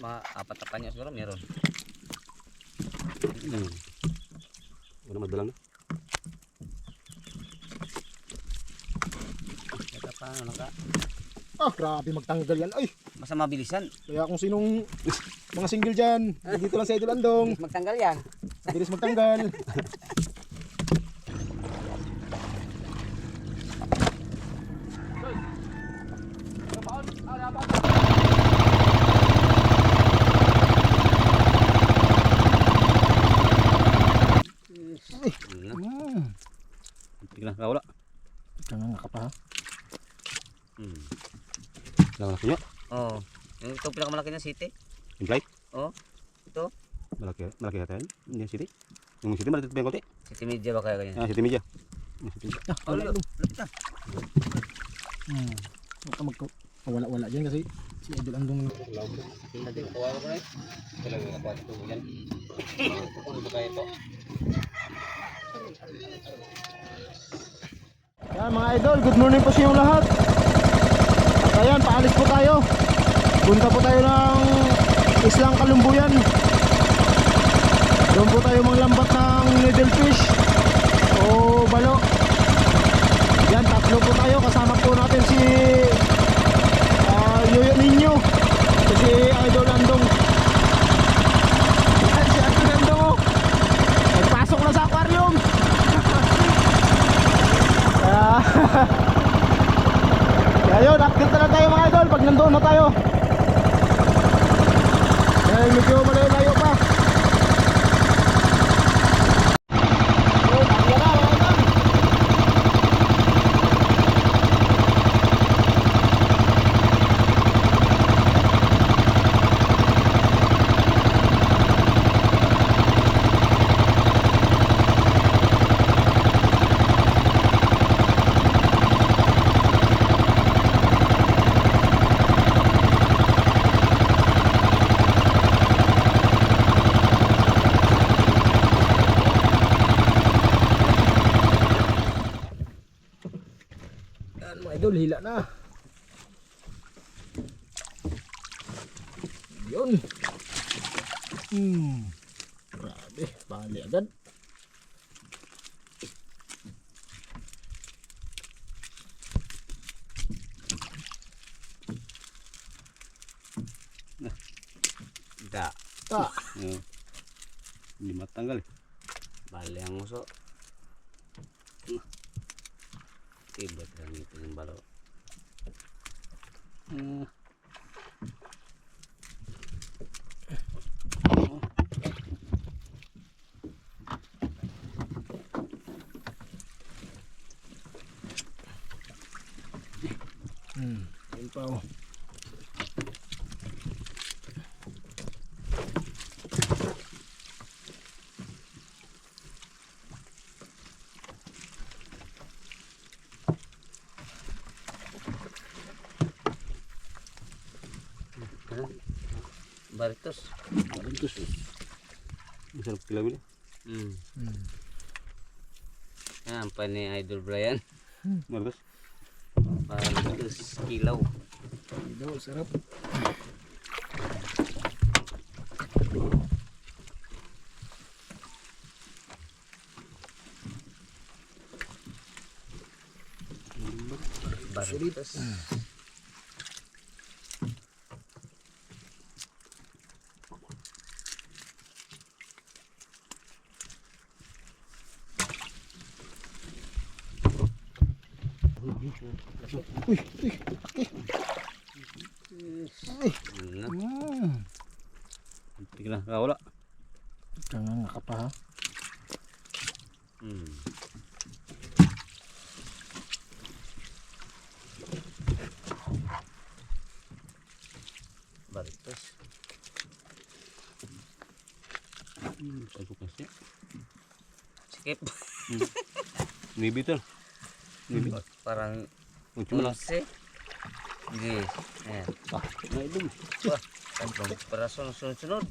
mga apat na panyo siguro meron. Wala madalang na. Ito pa ano ka. Ah, grabe magtanggal yan. Ay, Basta mabilisan. kaya kung sinong mga single dyan, dito lang sa Idol Andong. Magtanggal yan. Bilis magtanggal. Tignan ka wala. Tanga ka pa ha. Lang na kunyo. Oo. Yung ito pinakamalaki na city. Yung flight. Oo. Ito. Malaki natin. Hindi yung city. Yung city malaki pa yung konti. City media ba kaya ganyan? Ah, city media. Yung city media. Ah, wala Lalo. Idol. Lapit na. Baka wala dyan kasi si Idol Andong. Tingnan din. Kawawa ko na eh. Talaga nakuha ito yan. Ano ba kaya ito? Yan mga Idol, good morning po sa inyong lahat. At ayan, paalis po tayo. Punta po tayo ng Islang Kalumbuyan. Doon po tayo manglambat ng needlefish o balo. Yan, tatlo po tayo. Kasama po natin si Yoyo Ninyo, si Idol Andong. Yan, si Idol Andong oh. Nagpasok na sa aquarium. Kaya yun, update na lang tayo mga idol pag nandoon na tayo. Kaya medyo malayo pa. Yun, akya na mga idol. Yan mga idol, hila na. Yun. Grabe, bali agad. Da. Ta. Hindi matanggal eh. Bali ang uso. Tibot lang ito yung balo. Ayun pa oh. Baritos. Bagus. Masarap kilawin eh. Yan pa ni Idol Brian. Bagus. Baritos kilaw. Idol, sarap. Baritos. Uy, uy, Ay. Tignan ka wala. Tanga ka pa ha. Baritos. Aku kasih. Skip. Ini betul. Ini Parang cuma lah. 11. Hindi. Ayan. Nah itu. Wah, tatlong peraso na sunod-sunod.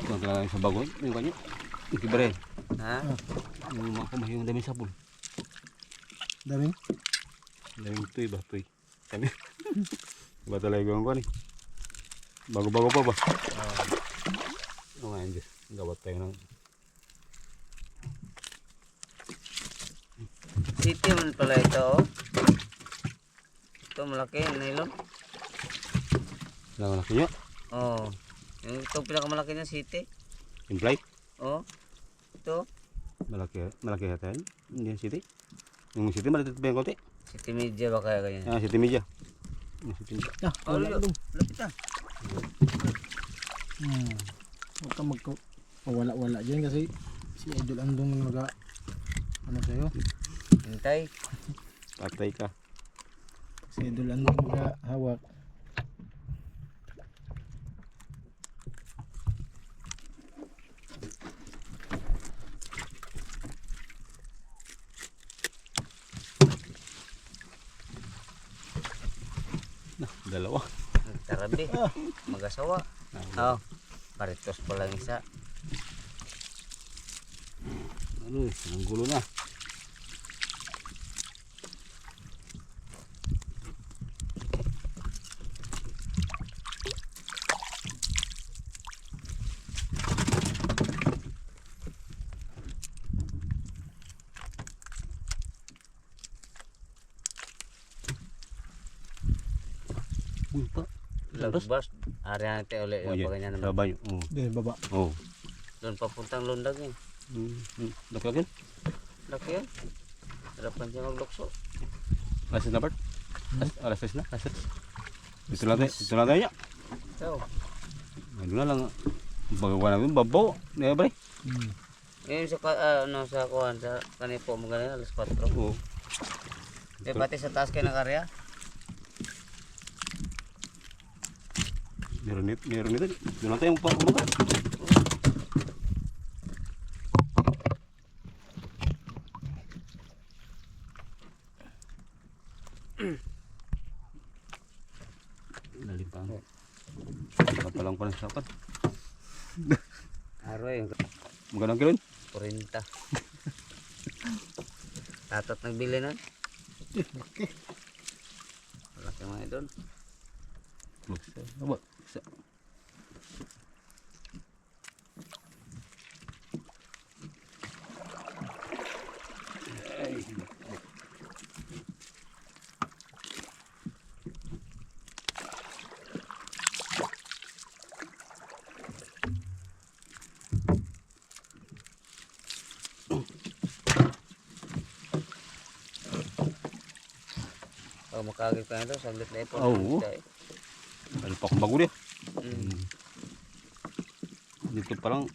Ito talaga sa bagoy. Yung kanya. Yung kibre. Ha? Yung makamah yung dami sabon. Daming. Daming tuy ba tuy. Kami. Iba talaga yung kanya. Bago-bago pa ba? Oh. Oh, ayun Diyos. Gawat tayo ng... City man pala ito, oh. Ito malaki, nylon. Lang laki nyo. Oh. Yung ito pinakamalaki niya, city. Implay. Oh. Ito. Malaki yata yan. Hindi yung city. Yung city maliit pa yung konti. City media ba kaya ganyan? Ah, city media. Yung city media. Oh, lapit na. Huwag ka wala dyan kasi si Idol Andong ano sa'yo? Hintay. Patay ka. Si Idol Andong hawak. Dalawa. Nagtarabi. Mag-asawa. Oh. Paritos pa lang isa. Ano eh, ang gulo na. Uy, pa. Lagbas. Area natin ulit. Oh, Yung yeah. ganyan Sa naman. banyo. Oh. Dito baba. Oh. Doon papuntang lundag eh. Laki agad. Laki yan. Harapan siya maglukso. Alas na Bart? Alas na? Alas. Dito lang tayo. Dito lang tayo niya. So. Ano na lang. Pagkakuha namin, babaw. Hindi ba? Ngayon sa, sa kuhan, sa kanipo mo ganun, alas 4. Oo. Eh, pati sa taas kayo ng karya. Meron nito. Doon lang tayo umaga. Lalim pa. Kapalang pa ng sapat. Aroy, Magandang kilon. 40. Tatot nagbili nun. Laki. Laki mga doon. Aba. Isa. Pag makagip ka na doon, saglit na ipon. Oo. Ano pa akong bago din. Dito parang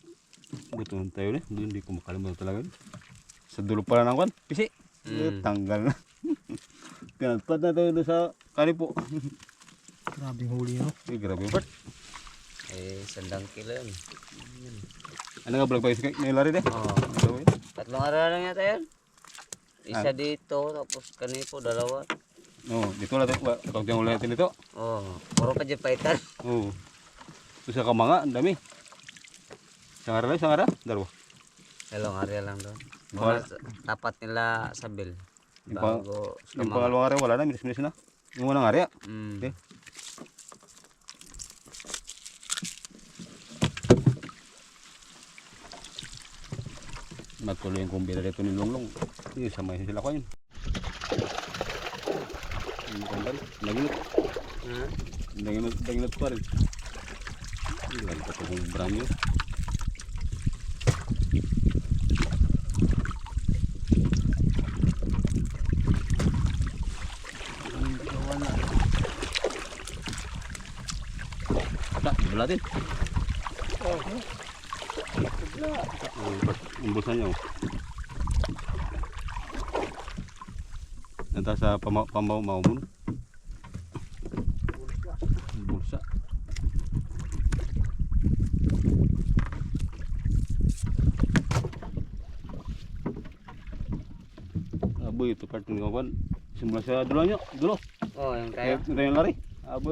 butuhan tayo rin. Hindi ko makalimutan talaga. Sa dulo pala ng kwan. Pisi. Tanggal na. Pinagpad na tayo doon sa kanipo. Grabing huli no. Grabe yung part. Eh, 100 kilo yun. Ano nga vlog pa yung nailari din? Oo. Ano yun? 3 araw lang yata yun. Isa dito, tapos kanipo, 2. Oo, dito lang tayo. Ito yung ulit natin dito. Oo. Puro ka dyan paitan. Oo. Ito sa kamanga, ang dami. Isang araw lang, isang araw? Dalawa. Dalawang area lang doon. Wala. Mga tapat nila sa bill. Yung pang- Bago Yung pangalawang araw, wala na. Minis-minis na. Yung unang araw. Okay. Matuloy yung kumbira dito ni Longlong. Yung samay sila ko yun. Yung kambal, naginot. Ha? Naginot pa rin. Yung lalo pa kung brand new. Ata, dibla din. Yung bulsa niya. Nanta sa pambaw-maw mo. Bulsa. Aboy, ito part ng kawan. Simula sa dulo nyo. Dulo. Oo, yung Kaya tayo. ito yung lari. Abo.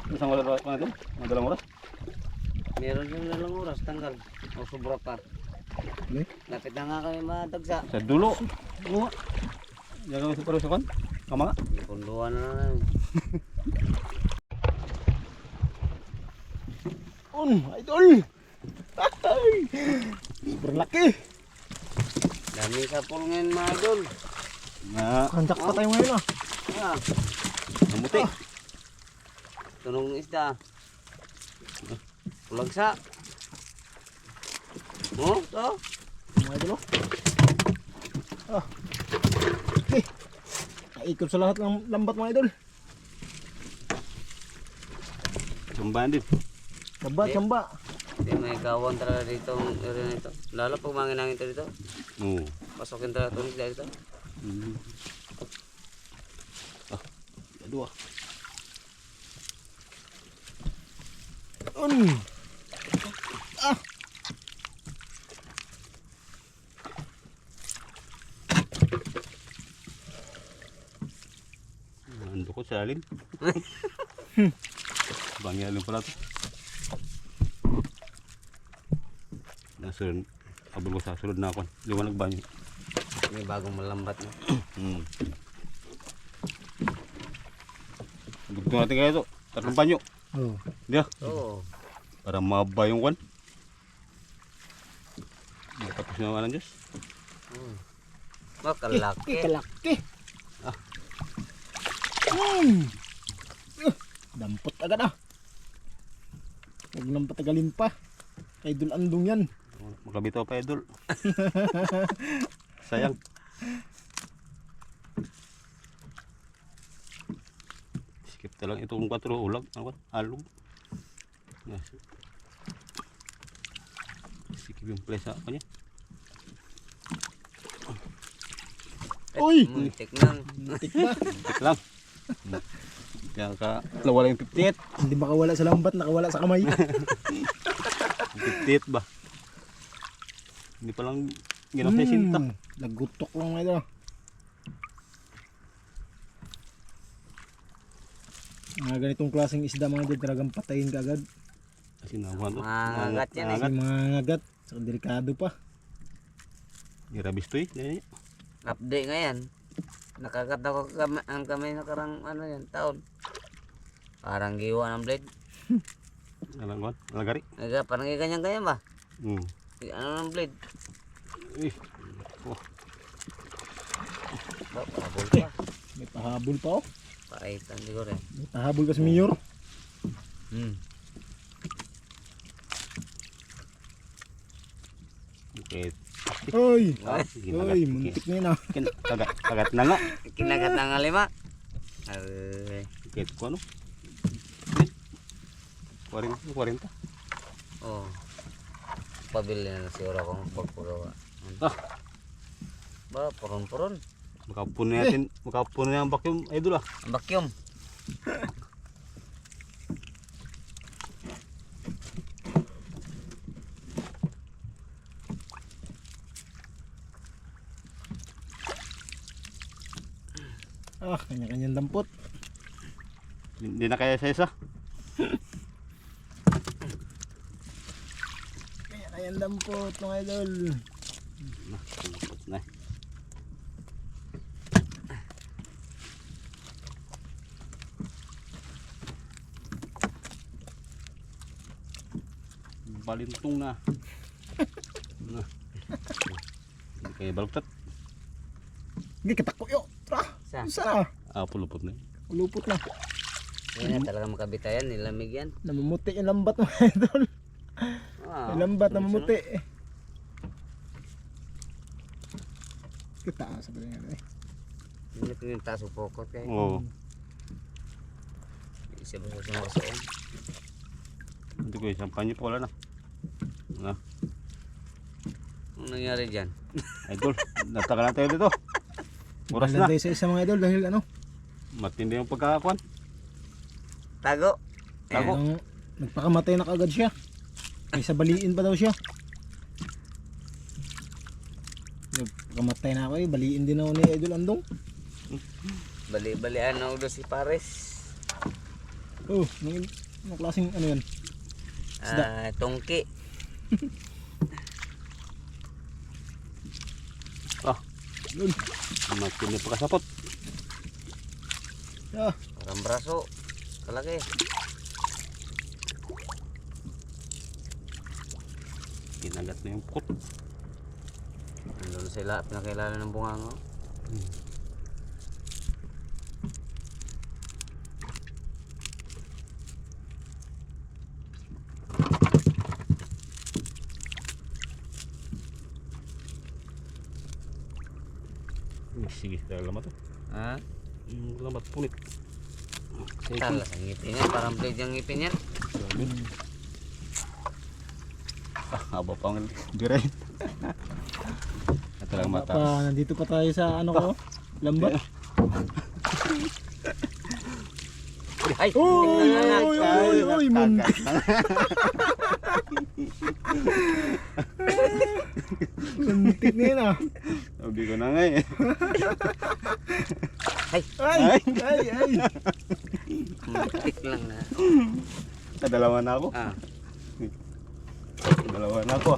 Isang oras pa natin? Mga dalang oras? Meron yung lalang oras, tanggal. O sobra pa. Ne? Lapit na nga kami matagsa. Sa dulo. Oo. Diyan kami sa paro sa kan. Kamanga. Ipunduan na lang. Idol. Ay, super laki. Dami sa pool ngayon mga idol. Na, Kanjak pa tayo ngayon ah. Ah, namuti. tunong isda. Pulagsa. Oh, to. Mga idol oh. Okay. Naikot sa lahat ng lambat mga idol. Sumbahan din. Samba, samba. Hindi may gawang talaga dito ang area nito. Lalo pag manginangin to dito. Oo. Pasokin talaga tunog dito. Dua. Ando ko sa alim. Bangya alim pala to. Nasun, abol ko sa sunod na ako. Liwanag banyo. May bagong malambat na. Gusto natin kaya ito. Tatlong banyo. Oh. Diya. Oo. Para mababa yung kwan. Magpapos na naman ng Diyos. Makalaki. Kalaki. Ah. Dampot agad ah. Huwag nang patagalin pa. Idol andong yan. Makabitaw pa idol. Sayang. Skip na lang itong 4 ulag. Alog. Yes. Skip yung place ako niya. Uy! Muntik na. Muntik na. Tik lang. Kaya ka nawala yung 58. Hindi makawala sa lambat, nakawala sa kamay. 58 ba? Hindi pa lang ginawa sa sinta. Nagutok lang ito. Mga ganitong klaseng isda mga idol, talagang patayin ka agad. Kasi nakuha to. Mangagat yan eh. Kasi mga ngagat, so delikado pa. Irabis to eh. Yan, yan. Update nga yan. Nakagat ako ang kamay nakarang ano yan, taon. Parang giwa ng blade. Alang kwan. Alagari. Parang ganyan-ganyan ba? Ano ng blade? Eh. Oh. Pahabol pa. May pahabol pa oh. Pakaitan siguro eh. May pahabol ka sa mayor. Okay. Oy! Ginagat. Oy, muntik na yun ah. Kagat na nga. Kinagat na nga 5. Ay. Kahit ko ano. 40. Oh. Pabili na siguro akong pagpagawa. Ah. Ba, puron-puron. Makapun na natin. Makapun na yung vacuum. Idol ah. Ang vacuum. Ah, kanya-kanyang dampot. Hindi na kaya sa isa. Kanya-kanyang dampot mga idol. Na. Balintong na. Na. Hindi kaya baluktat. Hindi katako yo. Sa? Pulupot na. Ulupot na. Yan na talaga makabitayan, nilamig yan. Namumuti yung lambat mga idol. Wow. Yung lambat namumuti. Kita sa bagay nga eh. Hindi ko yung taso pokot kayo. Oo. Isa ba sa sumasoon? Hindi ko isang panyo pa wala na. Na. Anong nangyari dyan? Idol, natagal na tayo dito. Oras na. Tayo sa isa mga idol dahil ano? Matindi yung pagkakakuan. Tago. Tago. Nagpakamatay na kagad siya. May sabaliin pa daw siya. Nagpakamatay na ako eh. Baliin din ako ni Idol Andong. Bali-balian na ulo si Pares. Oh, anong klaseng ano yan? Tungki. Yun. Matindi yung pagkasapot. Ah, Parang braso. Kalaki. Nakagat na yung pukot. Nandun sila, pinakilala ng bungango. Sige, lalamat to. Ha? Lalamat punit. Talas ang ngipin yan, parang blade yung ngipin yan. Haba pa ang girain. Ito lang mata. Nandito pa tayo sa ano ko, lambat. Ay! tingnan na. Uy, muntik. Muntik na yun ah. Sabi ko na nga eh. Ay! Muntik lang na. Dalawa na ako. Ah. Dalawa na ako.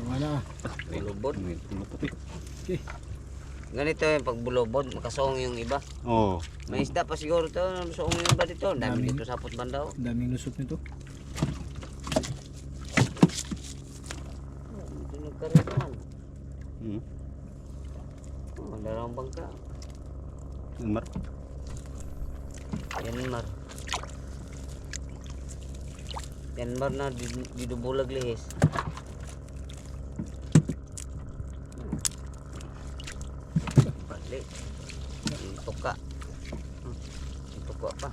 Wala. Bulubod. Tulupot eh. Okay. Ganito yung pagbulubod, makasong yung iba. Oo. May isda pa siguro to, suong yung iba dito. Dami Daming- dito sa apot banda. Oh. Ang daming lusot nito. Dito nagkaroon. Hmm. Oh, dalawang bangka. Mar. Yanmar. Yanmar na di dubulag lihis. Balik. Tuka. Tuka pa.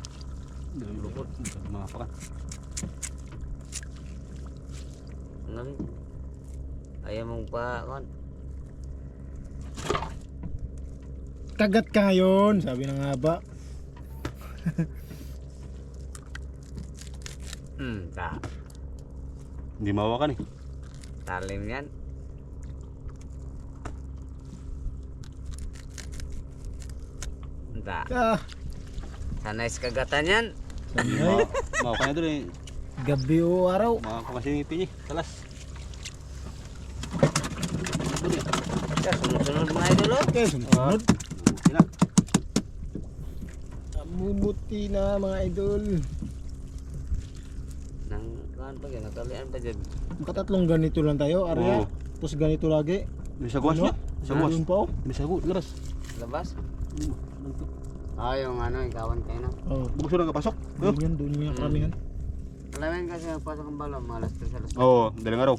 Lupot. Mga pakan. Ano rin? Ayaw mong pa, kan? Kagat ka ngayon, sabi ng haba. Ta. Hindi mawakan eh. Talim yan. Ta. Ah, Sanay sa kagatan yan. sanay. Mawakan na doon eh. Gabi o araw. Makakuha kasi ng ngipin eh. Talas. Kaya sunod-sunod mga idol. Oh. Okay, sunod. Mabuti na. Mabuti na mga idol. Nang kan pa yan, nakalian pa dyan. Makatatlong ganito lang tayo, Arya. Oo. Tapos ganito lagi. May sagwas niya. Sagwas. Ayun pa oh. May sagwas. Laras. Labas? Yung ano, ikawan kayo na. Oh. Gusto na kapasok. Doon yung karamihan. Alamin kasi nagpasok ang balon, mga alas 3 alas 4. Oo, dalang araw.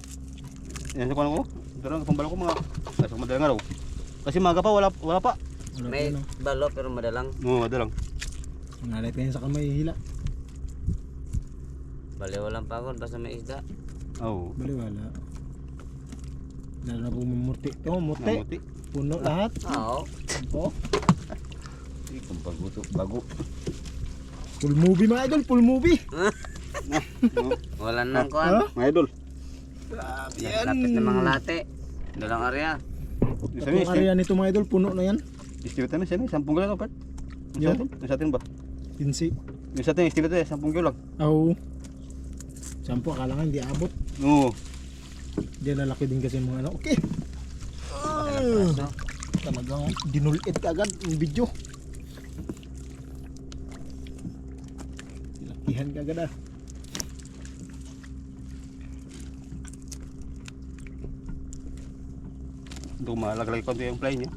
Yan sa kuwan ko. Ito lang pambalo ko mga. Pasok madalang araw. Kasi maga pa wala pa. Wala pa May yan, oh. balo pero madalang. Oo, madalang. Nangalit ka yan sa kamay, hila. Bali walang pagod, basta may isda. Oo. Bali wala. Lalo na po mumurti. Ito, murti. Namuti. Puno lahat. Oo. Oh. Kung bago to, bago. Full movie mga idol, full movie. Wala nang kuhan. Ha? Mga idol. Lapit na mga late. Dalang area. Isa Tatlong area nito mga idol, puno na yan. estimate na siya, 10 kilo lang pa. Yo. Yung sa atin ba? Pinsi. Yung sa atin, estimate 10 kilo lang. Oo. Sampo, akala nga hindi abot. Oo. Diyan lalaki din kasi mga ano. Okay. Praso. Talagang dinulit ka agad yung video. Lakihan ka agad ah. Ito malaglag ko yung fly niya.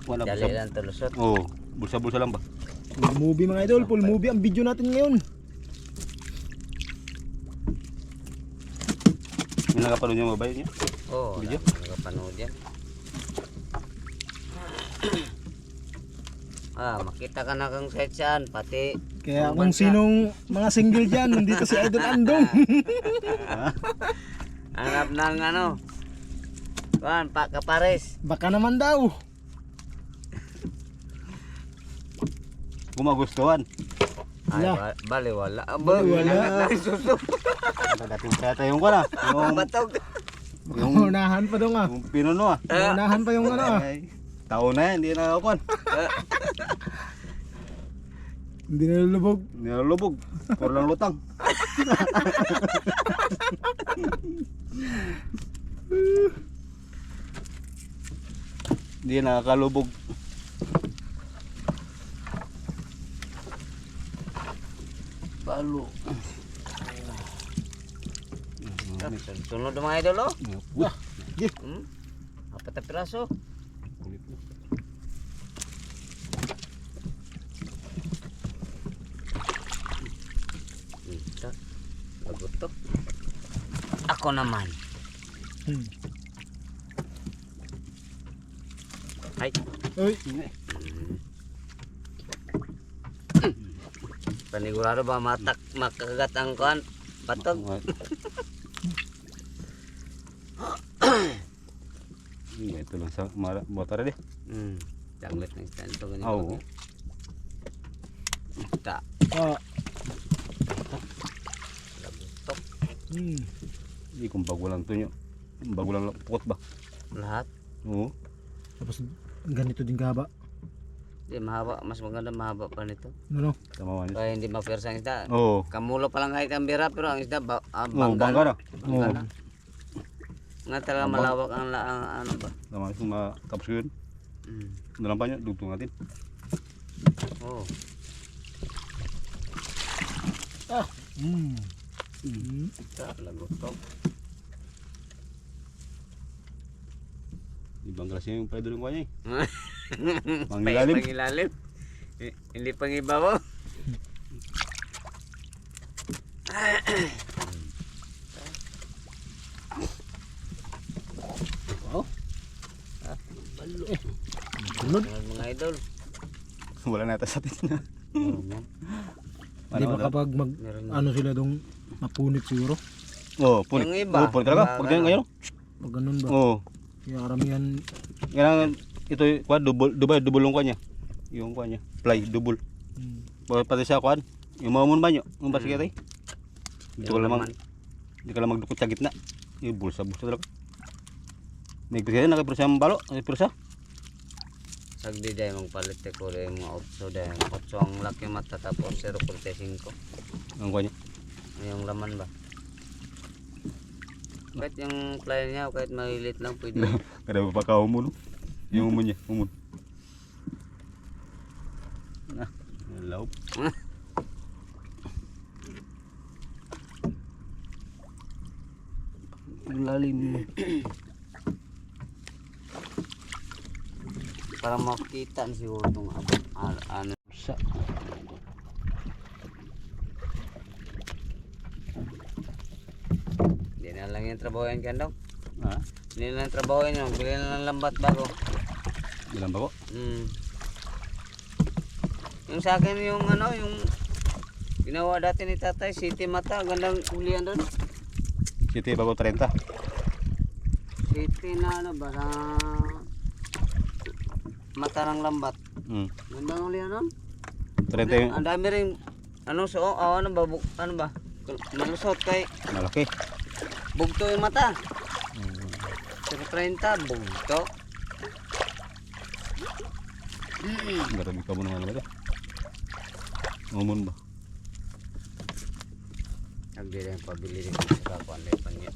Wala Dali bulsa. lang tulusot. Oo, bulsa-bulsa lang ba? Full movie mga idol, full movie ang video natin ngayon. May nakapanood yung mobile niya. Oo, Video? nakapanood yan. Makita ka na kang saan, pati Kaya ang kung bansa. sinong mga single dyan, nandito si Idol Andong. Hanap ng ano, kuhan, kapares. Baka naman daw. Kung magustuhan. Ay, Wala. bali wala. Bali, wala. Suso. Ito dating kaya yung ko na. Yung, Batog. yung, Unahan pa daw nga. yung pinuno ah. Unahan pa yung ano ah. Ay, taon na yan, hindi na ako. Hindi na lulubog. Hindi na lubog. Puro lang lutang. Hindi nakakalubog. Balo. Sunod mga idol oh. Wah, Apat na piraso. kulit mo. Ito. Lagot to. Ako naman. Ay. Uy, Panigurado ba makagat ang kuan? Patog. Ito lang sa motor deh. Tanglet ng stand to ganito. Oo. Ta. ah, Lagot. Hindi kung bago lang to nyo. Bago lang pukot ba? Lahat. Oo. tapos ganito din gaba. Di mahaba, mas maganda mahaba pa nito. Ano? Tama man. Kaya hindi mapersa ang isda. Oo. Kamulo pa lang kahit ang bira pero ang isda Oo, bangga na. Bangga Oo. na. Nga talaga malawak ang ano ba? Tama kung matapos ko yun. Dalam pa nyo, dugtong natin. Oh. Ta, lagot to. Ibang klase yung pwede rin ko niya eh. Pangilalim. Pangilalim. Hindi pangibabaw. Sunod. Mga idol. Wala na ito sa atin. Di ba kapag Meron ano sila dong mapunit siguro? Oo, punit. Yung iba, Oo, punit talaga. Pag ganyan ngayon. Pag ganun ba? Oo. Kaya karamihan, Kailangan ito kuan double yung kanya. Yung kanya. Fly double. Pati sa kuan. Yung mamon ba nyo? Yung basket ay. Dito ka lamang. Hindi ka lang magdukot sa gitna. Yung bulsa talaga. Nagpirsa na nakapirsa ang balo. Nagpirsa. sagdi dahil mong palit ko rin mga 8 dahil 8 ang laki mata tapos 0.5 Ang kanya. yung laman ba kahit yung fly niya kahit malilit lang pwede. Kada pa ka umun. Yung umun niya, umun. Nah, laop. Lalim para makita siguro itong ano sa hindi na lang yung trabaho yan kandong Ha? hindi na lang yung trabaho yan bili na lang lambat bago. Bilang ba ko? Yung sa akin yung ano yung ginawa dati ni tatay City Mata gandang hulihan doon City bago 30. City na ano ba sa mata ng lambat gandang hulihan doon 30 yung ang dami rin ano so ano ba ano ba malusot kay malaki. bugto yung mata 30 bugto Grabe ka mo naman naman. Umun ba? nagbili yung pabili rin sa kakuan lepan niya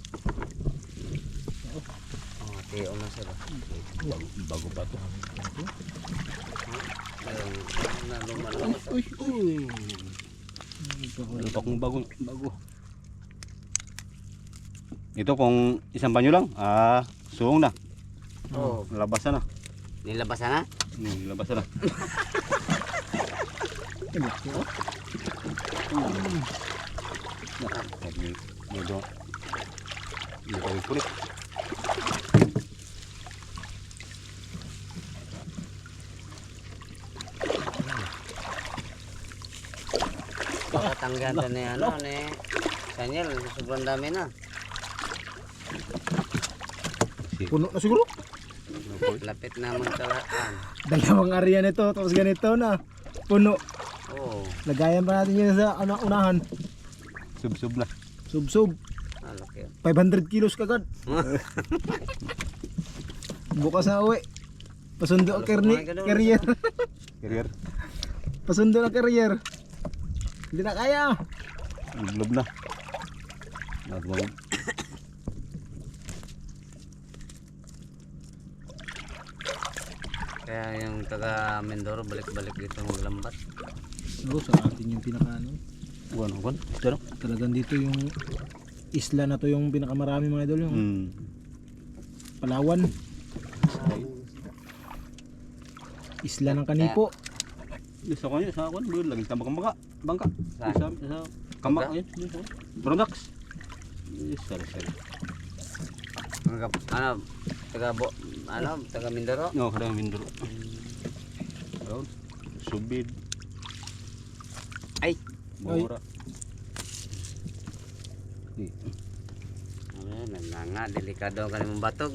oh tiyo na sila Bago pa to. na lumalabas Ano pa kung bago? Ito kung isang banyo lang, suong na. oh Labasan na. nilabasan na Labasan na. Medyo kulit. Katanggihan to ni ano ni Daniel sobrang dami na puno na siguro. lapit na magkalaan Dalawang area nito, tapos ganito na. Puno. oh Lagayan pa natin yun sa unahan. Sub na. Sub-sub. laki 500 kilos kagad. Bukas na uwi. Pasundo ang carrier. Carrier. Pasundo ang carrier. Hindi na kaya. Lublob na. Nagmamag. kaya yung taga Mindoro balik-balik dito maglambat Oo, sa atin yung pinakaano. Buwan. Pero Talagang dito yung isla na to yung pinakamarami mga idol, yung Hmm. Palawan. Isla ng Kanipo. Sa kanya, sa akin, doon lagi tambak ang bangka. Saan? Sa kambak, ayun. Products. Sorry. Ano, taga Mindoro? No, kadang Mindoro. Ayun. Subid. Ay! Mura. Nanganga, delikado ang kanimong batog.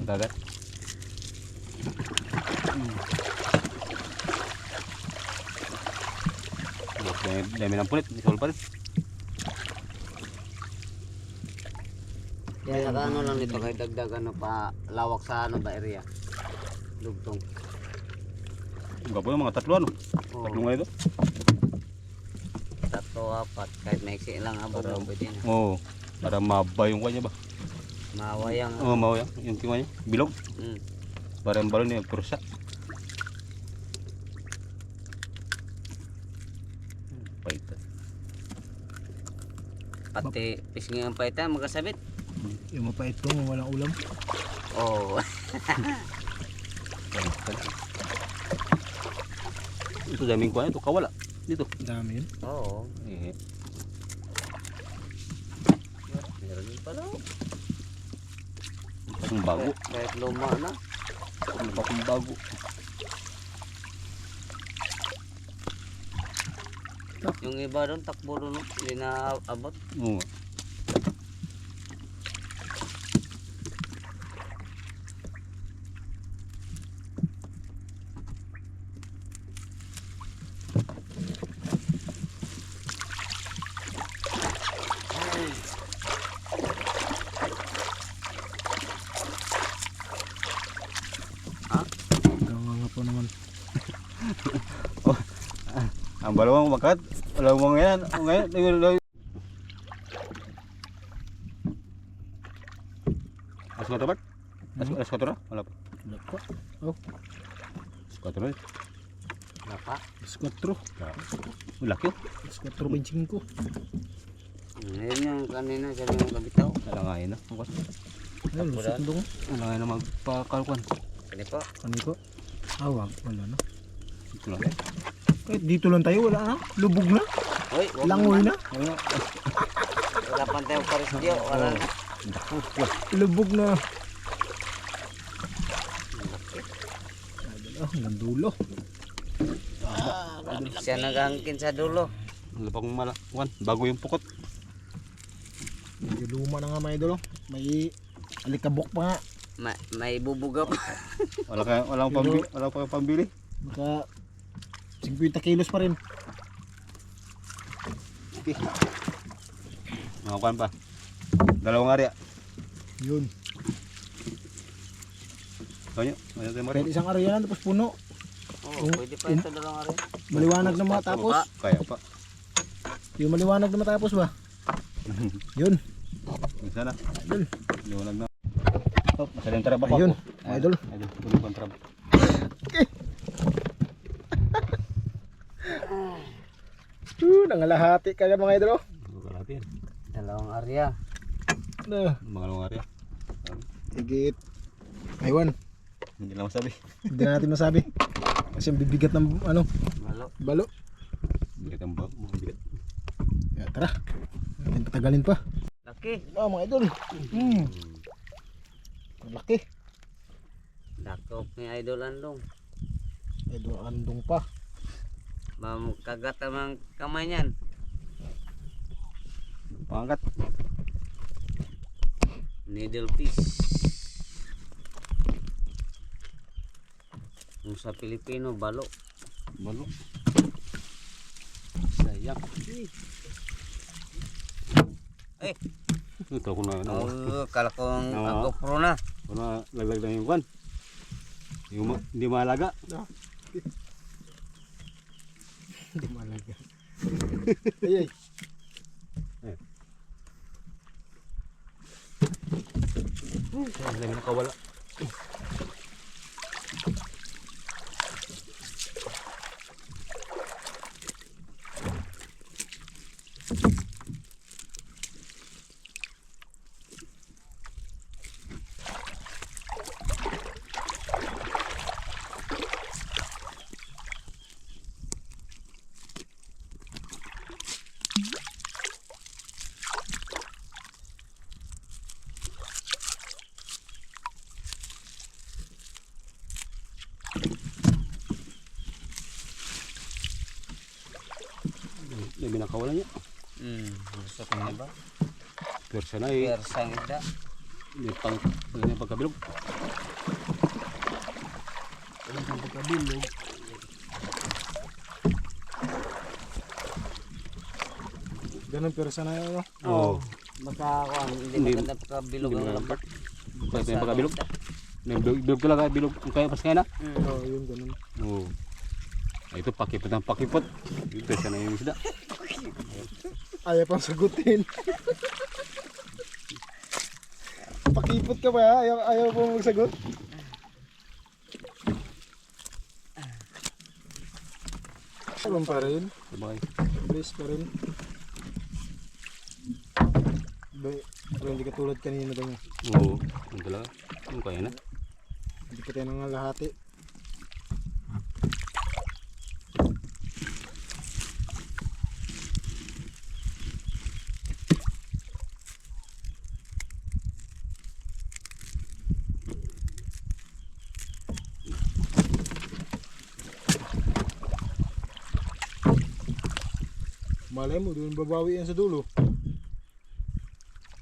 Dagat. Dami ng pulit, isol pa rin. Kaya naka ano lang nito, kahit dagdag ano pa, lawak sa ano ba area? Dugtong. Gwapo yung mga tatlo ano. Oo. Tatlong nga ito. 3, 4, kahit maiksi lang abot Para- mo pwede na. Oo. Para maba yung kanya ba? Mawayang. Oo, mawaya. Yung kanya. Bilog. Mm. Para yung balon niya, pursa. Paita. Pati pisngi ang paitan, magkasabit. Yung mapait to, walang ulam. Oo. Ito daming kuha ito, kawala. Dito. Dami yun. Oo. Eh, Meron din pala. pasong bago. Kahit luma na. Pasong bago. Yung iba doon, takbo doon, no? Hindi na abot. Oo. Ganga po naman. Ang balawang makat. Balawang yan. Ngayon. Alas 4 ba? Alas 4 na? Wala pa. Lako. Oh, Alas 4 na. Napa. squatro. Laki oh. Squatro 25. Ngayon yung kanina, sabi mo kabitaw. Nalangayin na. Ayun, lusot na dong. Nalangayin na magpakalkuan. Kani po. Kaniko. Awag, wala na. Ito lang. Kahit dito lang tayo, wala na. Lubog na. Uy, wag Langoy na. Wala pang tayong parisdyo. Wala na. Lubog na. Ah, hanggang dulo. Siya naghangkin sa dulo. Lapang malakuan. Bago yung pukot. Medyo luma na nga mga idol. May alikabok pa nga. May bubuga pa. Wala pa pambili. Baka 50 kilos pa rin. Okay. Makakuan pa. Dalawang area. Yun. Kanyo, ano tayo Kahit marin? isang area na tapos puno. Oo, pwede pa ito dalawang ari. Maliwanag na matapos. Kaya pa. Yung maliwanag na matapos ba? Yun. Minsan na. Idol. Liwanag na. Oh, nasa yung traba pa Ayun, po. mga idol. Ayun, tuloy ko ang traba. Nangalahati kaya mga idol. Kalahati yan. Dalawang area. Na, Mga long area. higit. Aywan, Hindi lang masabi. hindi na natin masabi. Kasi ang bibigat ng ano, Malo. balo. Bigat ang bag. Mga bigat. Kaya tara, natin patagalin pa. Laki. Ah, mga idol. Malaki. Dakop ni Idol Andong. Idol andong pa. Kagat ang kamay niyan. Pangangkat. Needle fish. Kung sa Pilipino, balo. Balo. Sayang. Eh, Ito ko na. kala ko ang Oo. GoPro na. Ano laglag na yung kwan. Hindi mahalaga. Hindi malaga. Ay, ay. Ang dami nakawala. May binakawalan niya. Gusto ko na ba? Persa na eh. Persang isda. May pagkabilog. Pagkabilog. Ganun persa na yun, no? Oo. Baka ako, hindi Hindi- maganda pagkabilog ang lambat. May pagkabilog. May bilog talaga, bilog. Kaya pas kaya na. Oo, yun, ganun. Oo. Ito pakipot ng pakipot. Yung persa na yung isda. Ayaw pang sagutin. Pakipot ka ba? Ayaw pang magsagot? Sabang pa rin. Sabay. Bilis pa rin. Pero hindi katulad kanina daw. Oo. Yung talaga. Yung kaya na. Hindi pa tayo nangalahati. Malay mo, doon babawi yan sa dulo.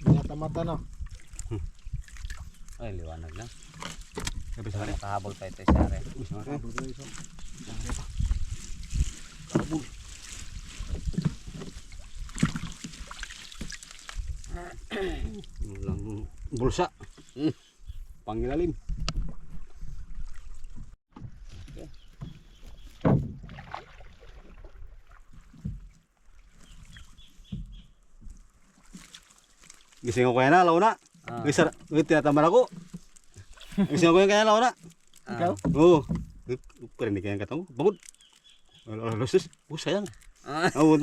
Mata-mata na. Ay, liwanag na. Sabi sa kanya. Makahabol pa ito sa rin. Uy, sa kanya. Walang bulsa. Pangilalim. Gising ko kaya na, law na. Gisar, tinatamar ako. Gising ko kaya na, law na. Ikaw? Oo. Pero hindi kaya katong pagod. Alas, sayang. Oo.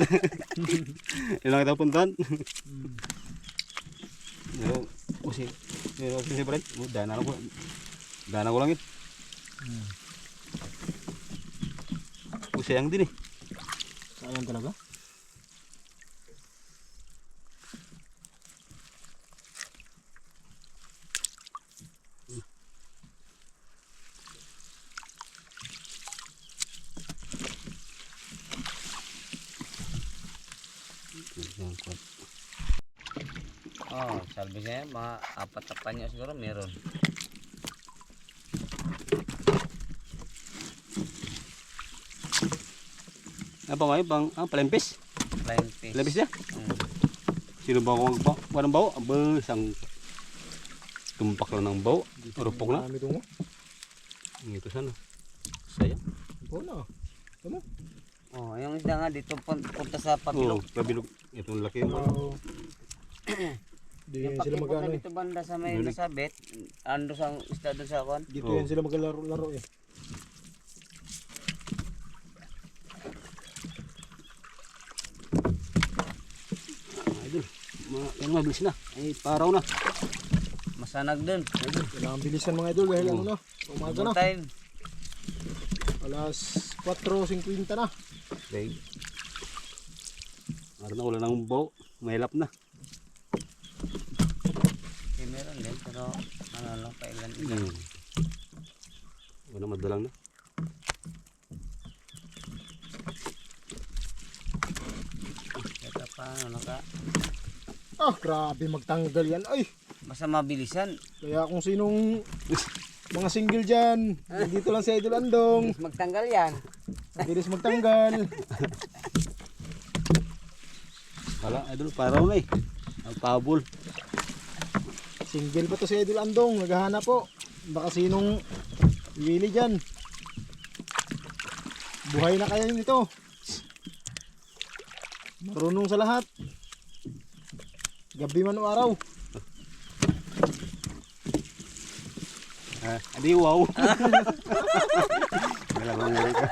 Ilang kita puntahan. Si Brad, dana ko lang yun. Sayang din eh. Sayang talaga. Oh, salbi niya, mga 4 na panyo siguro meron. Apa nga yun? Palempis? Flying fish. Palempis niya? Sino ba kung parang bawo? Aba, isang tumpak lang ng bawo. Rupok na. Marami tungo. Ito sana. Sayang. Oo na. Tama. Oh, yung isda nga dito punta sa Oo, pabilog. pabilog. Itong laki yung Oo. Di Yung yan sila pakipunta mag-ano eh. dito banda sa may Dulik. nasabit, ando sa isda doon sa kwan. Dito Oo. yan sila maglalaro eh. Idol. Yan mabilis na. Ay, paraw na. Masanag doon. Kailangan bilisan mga idol dahil ano na. Umaga na. Good time. Alas 4:50 na. Okay. Araw na, wala nang bawo. Mahilap na. Okay, meron din pero ano lang pailan-ilan. Wala madalang na. Kaya pa ano naka Ah, grabe magtanggal yan. Ay, basta mabilisan. kaya kung sinong mga single dyan, dito lang si Idol Andong. Magtanggal yan. Bilis magtanggal. Wala, idol, paraw na eh. Ang pabol. Single pa to si Idol Andong. Naghahanap po. Baka sinong wili dyan. Buhay na kaya nito. Marunong sa lahat. Gabi man o araw. Adi, wow. Dalawang nari ka.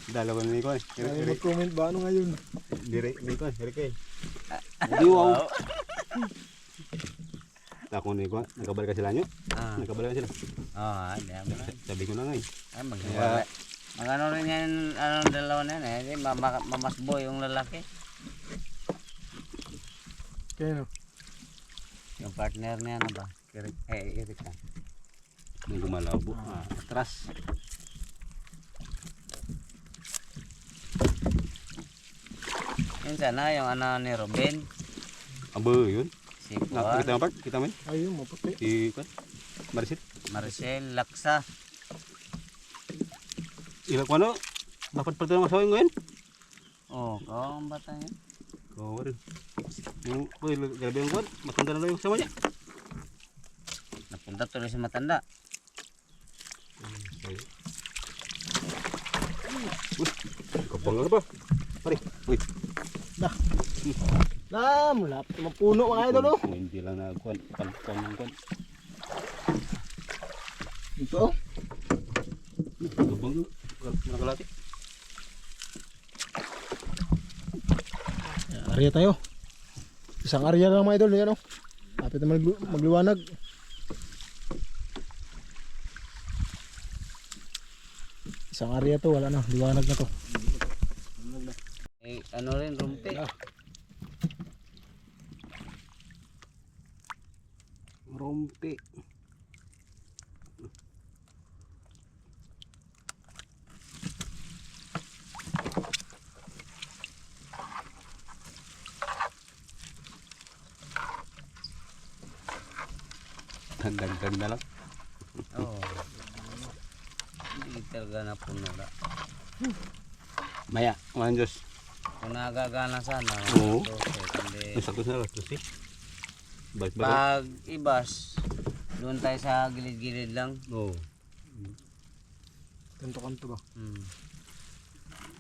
Dalawang nari ko eh. Ay, mag-comment ba ano ngayon? Dire ko, dire ko eh. Adi, wow. Ako ni ko, nakabalik ka sila nyo? Nakabalik ka sila. Hindi mo na. Sabi ko na nga eh. Ay, maghiwalay. Mag-ano rin yan, ano dalawa na yan eh. Mamasboy yung lalaki. Kaya no? Yung partner niya na ba? Erika. Nung gumalabo. Atras. Yun sana yung ano ni Ruben. Aba, yun. Si Nakita mo, Bart? Kita mo yun? Ayun, maputi. Si, Marisil? Maricel Laksa. Ilang ko ano? Dapat pa ito masawin ngayon? Oh, kau ang bata niya. Oo rin. Yung, grabe yung kwan. Matanda na lang yung sama niya. Napunta tuloy sa matanda. Uy, kapang nga ba? Pare, uy. Mula mapuno mga idol oh. Kung hindi lang nagkuhan, palpuan ng kuhan. Ito oh. Gabang yung nakalati. Area tayo. Isang area lang mga idol, yan oh. Kapit na magliwanag. Isang area to, wala na, liwanag na to. Eh, ano rin, rumpi. Rompe. Dagdag na lang. Oo. Hindi talaga na puno na. Maya, mga Diyos. Kung nagagana sana. Oo. Kundi Sakto na lang. Kasi, balik-balik. pag ibas, doon tayo sa gilid-gilid lang. Oo. Kanto-kanto ba?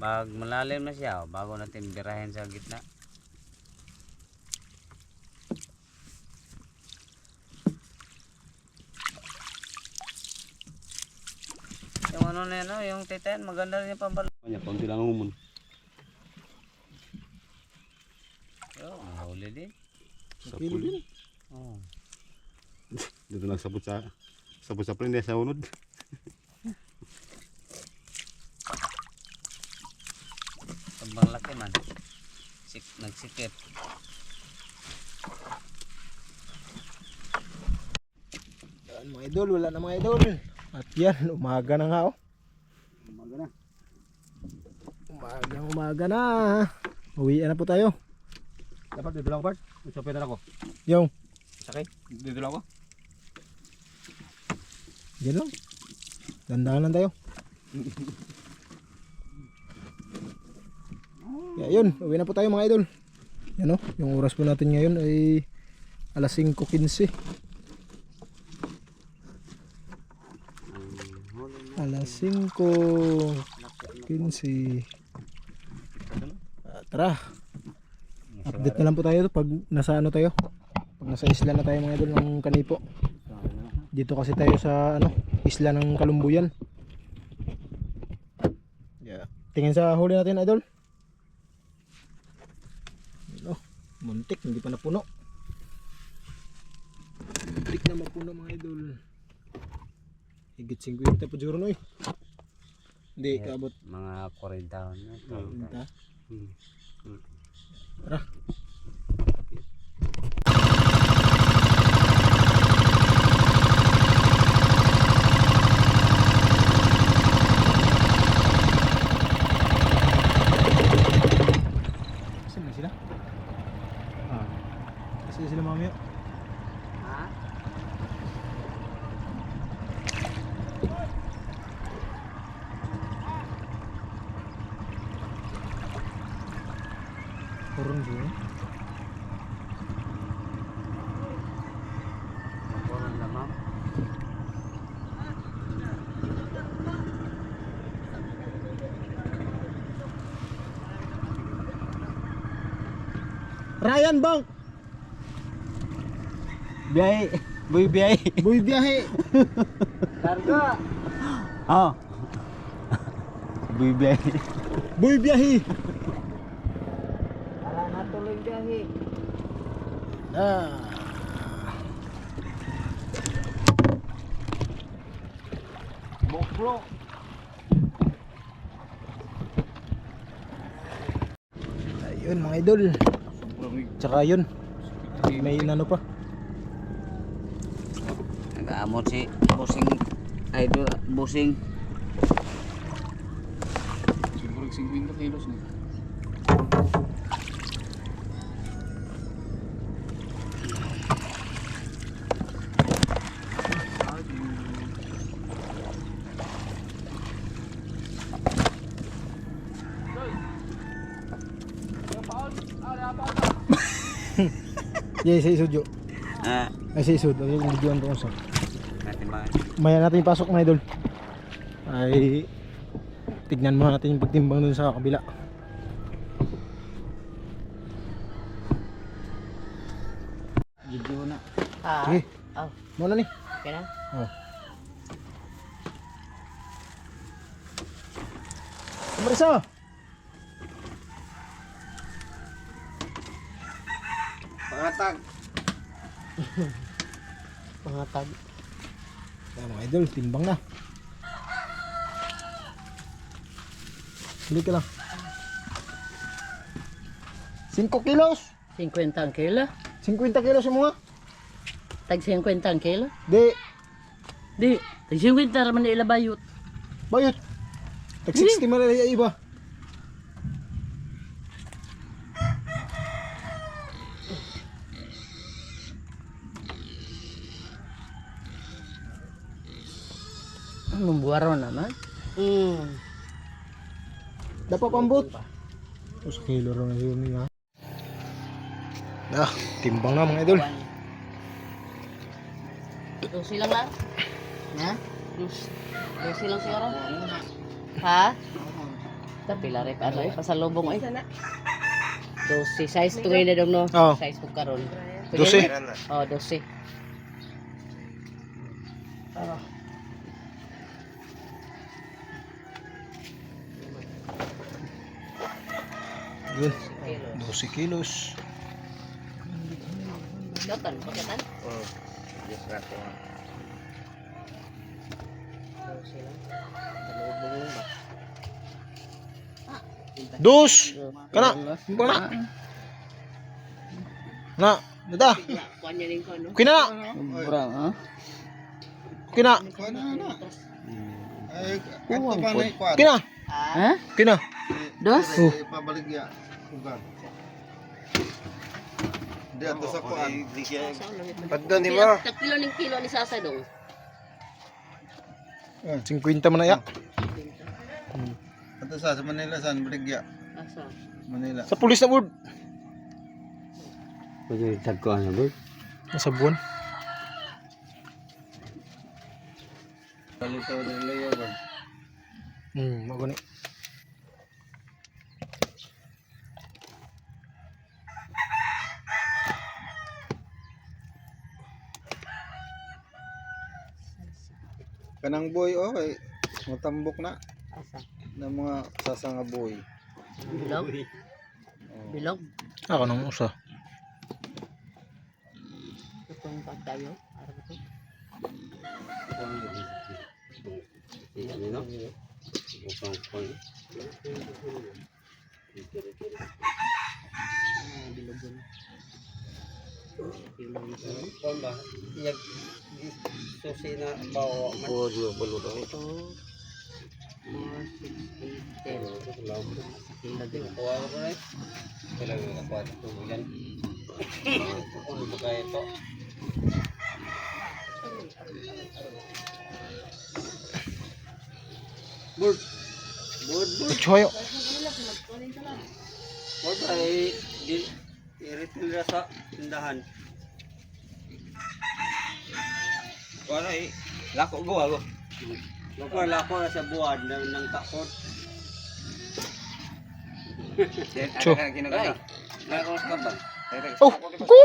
Pag malalim na siya, bago natin birahin sa gitna. Yung ano na yun, yung titan, maganda rin yung pambalo. Kanya, kaunti lang ang humon. Yo, mahuli din. Sapul din. Oh. Dito nagsabot sa prende sa unod. Sobrang laki man. Nagsikip. Yan mga idol, wala na mga idol. At yan, umaga na nga oh. Umaga na. Umaga na. Uwian na po tayo. Dapat dito lang ako, Bart. Usapin na ako. Yung, Sakay. Dito lang ako. yan lang. Dandahan lang tayo. Kaya yun, uwi na po tayo mga idol. Yan oh, yung oras po natin ngayon ay alas 5:15. Alas 5:15. Tara. Update na lang po tayo pag nasa ano tayo. Pag nasa isla na tayo mga idol ng Kanipo. Dito kasi tayo sa ano, isla ng Kalumbuyan. Yeah. Tingin sa huli natin idol. Oh, muntik, hindi pa napuno. Muntik na mapuno mga idol. Higit 50 po siguro no eh. Hindi, kaabot. Mga 40 taon na. Punta. Hmm. Tara. Kasi na sila? Kasi sila mamaya. Ha? Turun sila. Mapunan lamang. Ryan Bank! Biyahe. Boy biyahe. Boy biyahe! Karga! Ah. Boy biyahe. Boy biyahe! Para natuloy biyahe. Boklo. Ayun mga idol. Tsaka yun. May inano pa. Nag-aamot si Bossing Idol busing. Siguro 50 kilos na. Yes, sa isod yo. Ah, Ay, sa isod. Ay, yung videoan ko sa. natin ba? Maya natin pasok mga idol. Ay, tignan muna natin yung pagtimbang dun sa kabila. Video na. Sige, Oh, muna ni. okay na? Oh. Marisa! Pangatag. Mga tag. Ayan mga idol, timbang na. Huli ka lang. 5 kilos! 50 ang kilo. 50 kilos yung mga? Tag 50 ang kilo. Di, Di, tag 50 raman na ilabayot. bayot. Tag 60 malaya iba. Membuaro naman. Dapat pambot. Tapos kilo rin na yun niya. Ah, timbang na mga idol. Dos silang lang. Ha? Dos silang siguro. Ha? Tapi lari pa ano pasalubong ay. Dosi size to ngayon dong no. Oh. Size ko karon. 12. Oh, 12. Yun, 12 kilos. Dotan, pakatan. Oh. Yes, rato. Dosi lang. Salubong lang ba? Dos! Kana! Kana! Na! Dada! Kuan niya ning kuan no. Okay na! Bra, ha? Okay na! Okay na! Ha? Okay na! Dos? Oh. Pabaligya. Ugan. Di ato sa kuan. Pagdan di ba? Tag kilo ning kilo ni Sasa dong. 50 man na ya. Ato sa Manila san baligya. Asa? Manila. Sa pulis na board. Pwede tagkuhan na, bro. Nasa buwan. Kalito din layo ba. Maguni. Kanang boy okay. Matambok na Asa? ng mga sasanga boy. Bilog? Bilog? Ako nang usa. Itong pagtayo? Araw ito? Ano, no? Upang pang. Bilog yun. Kung ba? Iyag susi na bawa man. Bulo daw. Ito. 4, 6, 8, 10. Kilo din. Kuha ko na eh. Kailangan makakuha ito yan. Ano ba kaya ito? Bird. Choyo. Bird ay i-retail na sa tindahan. Kuha na eh. Lako go ako. Lako na sa buwan ng takot. Cho. Ay, lako sa kabang. Oh, ko.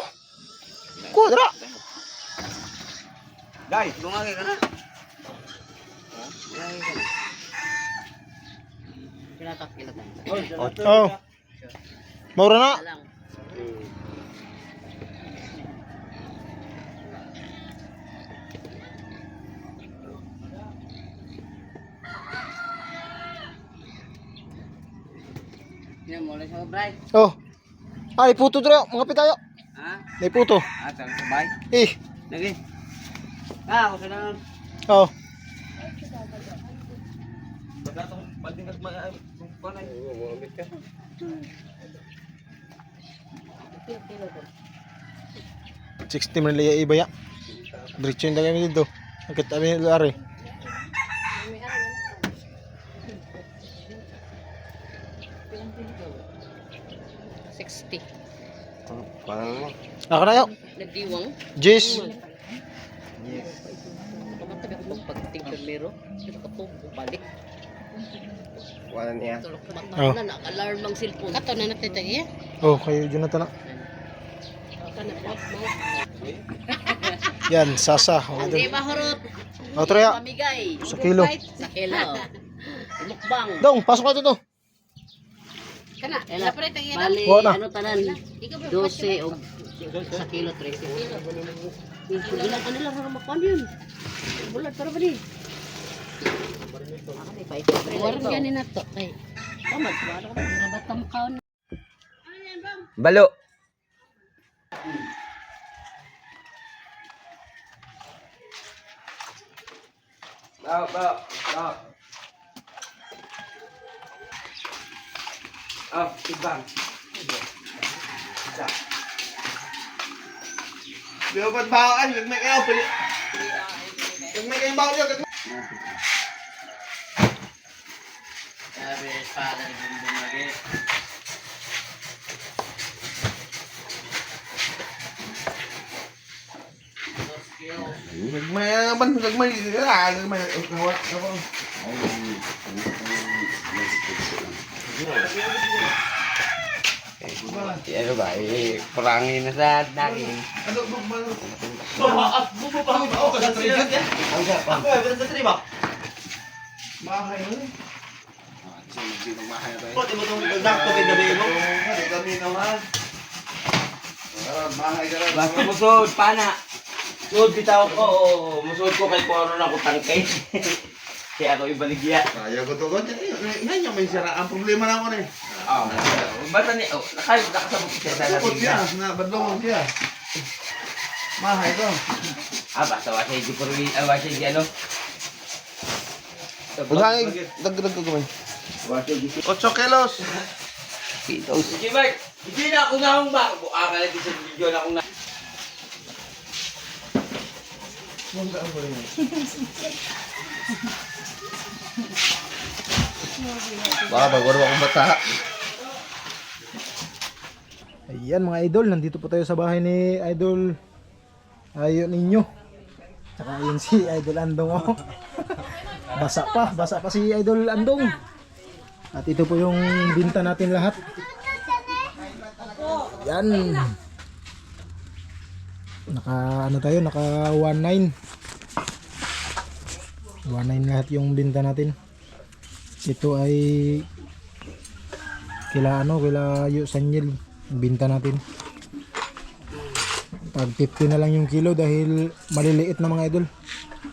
Ko dra. Dai, bumagi ka na. Kilatak, kilatak. Oh. Maura na. Lang. Yan mo lang sa bright. Oh. Ay puto dra, mga pitayo. Ha? Nay puto. Ah, tara sabay. Eh. Lagi. Ah, ako sa lang. Oh. Banding at may panay. 60 man liya iba ya. Diretso yung kami dito. Agad kami lari. Ako na yun. Nagdiwang. Jis. Kamatag ako magpagting primero. Kapag balik. Wala niya. Tulog Oh. mata na alarm ang cellphone. Kato na natitag iya. Oh, kayo Jonathan na. Kana mo. Yan, sasa. Hindi mahurot. Otro ya. Pamigay. Sa kilo. Sa kilo. Mukbang. Dong, pasok ka dito. Kana. Bali, Oo na. ano tanan? 12 o sa kilo 13. Bulan ka nila para makuha yun. Bulan para ba ni? Warang yan na to. Ay. Tama, wala ka na batang kaon. Balo. Bao. Ibang. Điều con bao anh được mẹ eo phải được mẹ em bao nhiêu cái Sabi, father, bumbong lagi. được mẹ bắn được mày thế là được mẹ không không Ano ba? Kurangin na sa daging. ano bụng mà bụng bao cả cái đấy nhá ba hay nữa Kok tiba tiba dakto din gabi mo? Hindi kami naman. Bahay ka rin. Basta musod, pana. Musod bitaw ko. Musod ko kay Poro na ko tangkay. Kaya ako ibaligya. Kaya ko to. Yan yung may sira. Ang problema na ako na eh. Basta ni, nakasabot siya sa Sabot siya. lating. Nabadlongon siya. Mahay to. Basta wasay di purwi, wasay di ano. Dagdag ko gawin. Wasay di 8 kilos. kilos. Sige, Mike. Hindi na ako na akong baka. Akala din sa video na akong na. Baka bagwaro akong bata. Ayan mga idol, nandito po tayo sa bahay ni Idol Ayon ninyo. Tsaka yun si Idol Andong oh. Basa pa si Idol Andong. At ito po yung binta natin lahat. Yan. Naka ano tayo, naka 19. 19 lahat yung binta natin. Ito ay kila Yu Sanyel ang binta natin. Pag 50 na lang yung kilo dahil maliliit na mga idol.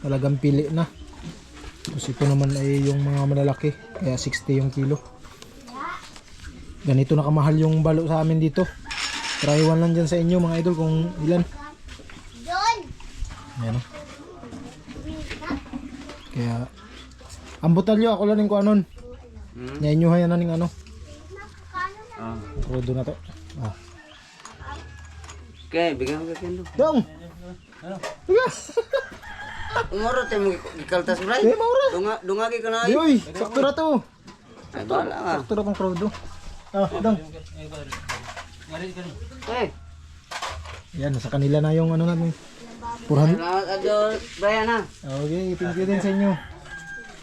Talagang pili na. Tapos ito naman ay yung mga malalaki, kaya 60 yung kilo. Ganito na kamahal yung balo sa amin dito. Try one lang dyan sa inyo mga idol kung ilan. Ayan o. Kaya ang butalyo ako lang yung kuanon. Ngayon nyo hayan na ning ano. Krudo na to. Ah. Okay, bigyan ko kendo. Dong! Tiga! Umoro tayo gikaltas bray. Eh, maura! Dungagi ka na Di, ay. oy! Sakto na to! Ay, bala nga. Sakto na tong krudo. Ah, dong! Eh, Yan, sa kanila na yung ano natin. 400. salamat Adol Brian ha. Okay, thank you din sa inyo.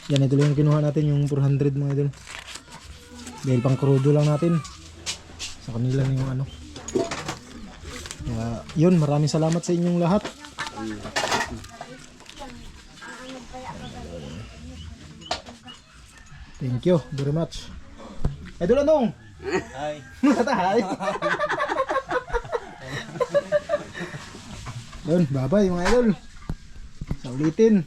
Yan, ito lang yung kinuha natin, yung 400 mga idol. Dahil pang krudo lang natin. Sa kanila na yung ano. Kaya, yun, maraming salamat sa inyong lahat. Thank you very much. Idol Andong! Hi! Hi! Yun, bye-bye mga idol. Sa ulitin.